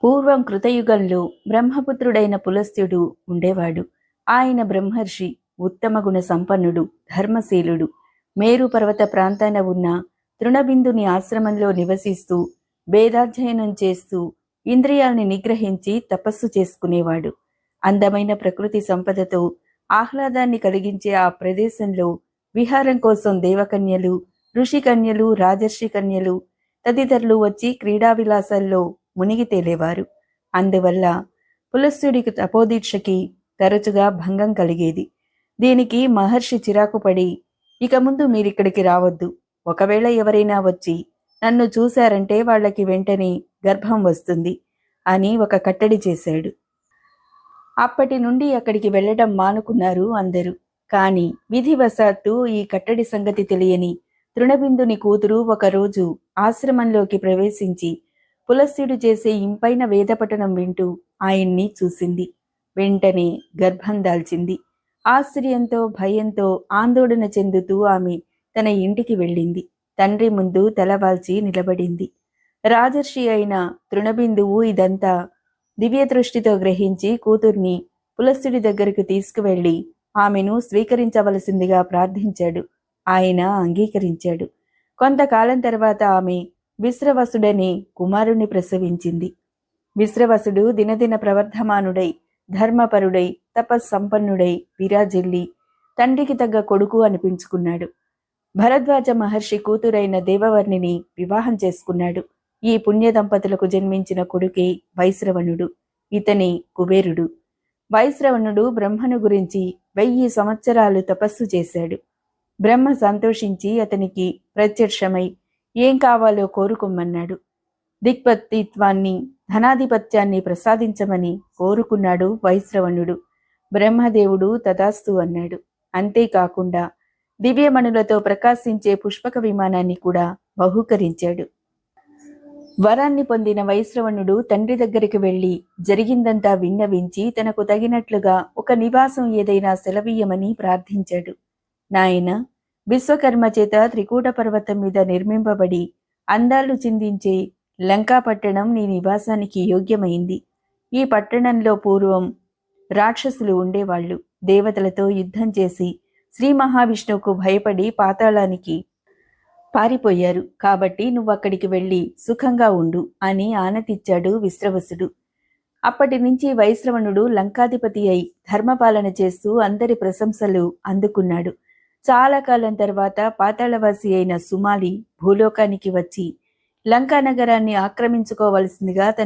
పూర్వం కృతయుగంలో బ్రహ్మపుత్రుడైన పులస్త్యుడు ఉండేవాడు. ఆయన బ్రహ్మర్షి, ఉత్తమ గుణ సంపన్నుడు, ధర్మశీలుడు. మేరు పర్వత ప్రాంతాన ఉన్న తృణబిందుని ఆశ్రమంలో నివసిస్తూ వేదాధ్యయనం చేస్తూ ఇంద్రియాల్ని నిగ్రహించి తపస్సు చేసుకునేవాడు. అందమైన ప్రకృతి సంపదతో ఆహ్లాదాన్ని కలిగించే ఆ ప్రదేశంలో విహారం కోసం దేవకన్యలు, ఋషికన్యలు, రాజర్షి కన్యలు తదితరులు వచ్చి క్రీడా విలాసాల్లో మునిగి తేలేవారు. అందువల్ల పులస్త్యుడికి తపోదీక్షకి తరచుగా భంగం కలిగేది. దీనికి మహర్షి చిరాకు పడి, ఇక ముందు మీరిక్కడికి రావద్దు. ఒకవేళ ఎవరైనా వచ్చి నన్ను చూశారంటే వాళ్ళకి వెంటనే గర్భం వస్తుంది అని ఒక కట్టడి చేశాడు. అప్పటి నుండి అక్కడికి వెళ్ళడం మానుకున్నారు అందరూ. కానీ విధివశాత్తు ఈ కట్టడి సంగతి తెలియని తృణబిందుని కూతురు ఒకరోజు ఆశ్రమంలోకి ప్రవేశించి పులస్త్యుడు చేసే ఇంపైన వేదపఠనం వింటూ ఆయన్ని చూసింది. వెంటనే గర్భం దాల్చింది. ఆశ్చర్యంతో, భయంతో ఆందోళన చెందుతూ ఆమె తన ఇంటికి వెళ్ళింది. తండ్రి ముందు తలవాల్చి నిలబడింది. రాజర్షి అయిన తృణబిందువు ఇదంతా దివ్య దృష్టితో గ్రహించి కూతుర్ని పులస్త్యుడి దగ్గరకు తీసుకువెళ్లి ఆమెను స్వీకరించవలసిందిగా ప్రార్థించాడు. ఆయన అంగీకరించాడు. కొంతకాలం తర్వాత ఆమె విశ్రవసుడనే కుమారుణ్ణి ప్రసవించింది. విశ్రవసుడు దినదిన ప్రవర్ధమానుడై, ధర్మపరుడై, తపస్సంపన్నుడై విరాజిల్లి తండ్రికి తగ్గ కొడుకు అనిపించుకున్నాడు. భరద్వాజ మహర్షి కూతురైన దేవవర్ణిని వివాహం చేసుకున్నాడు. ఈ పుణ్య దంపతులకు జన్మించిన కొడుకే వైశ్రవణుడు. ఇతనే కుబేరుడు. వైశ్రవణుడు బ్రహ్మను గురించి 1000 సంవత్సరాలు తపస్సు చేశాడు. బ్రహ్మ సంతోషించి అతనికి ప్రత్యక్షమై ఏం కావాలో కోరుకోమన్నాడు. దిక్పతిత్వాన్ని, ధనాధిపత్యాన్ని ప్రసాదించమని కోరుకున్నాడు వైశ్రవణుడు. బ్రహ్మదేవుడు తదాస్తు అన్నాడు. అంతేకాకుండా దివ్యమణులతో ప్రకాశించే పుష్పక విమానాన్ని కూడా బహూకరించాడు. వరాన్ని పొందిన వైశ్రవణుడు తండ్రి దగ్గరికి వెళ్లి జరిగిందంతా విన్నవించి తనకు తగినట్లుగా ఒక నివాసం ఏదైనా సెలవీయమని ప్రార్థించాడు. నాయనా, విశ్వకర్మ చేత త్రికూట పర్వతం మీద నిర్మింపబడి అందాలు చిందించే లంకా పట్టణం నీ నివాసానికి యోగ్యమైంది. ఈ పట్టణంలో పూర్వం రాక్షసులు ఉండేవాళ్లు. దేవతలతో యుద్ధం చేసి శ్రీ మహావిష్ణువుకు భయపడి పాతాళానికి పారిపోయారు. కాబట్టి నువ్వక్కడికి వెళ్ళి సుఖంగా ఉండు అని ఆనతిచ్చాడు విశ్రవసుడు. అప్పటి నుంచి వైశ్రవణుడు లంకాధిపతి అయి ధర్మపాలన చేస్తూ అందరి ప్రశంసలు అందుకున్నాడు. చాలా కాలం తర్వాత పాతాళవాసి అయిన సుమాలి భూలోకానికి వచ్చి లంకా నగరాన్ని ఆక్రమించుకోవలసిందిగా తన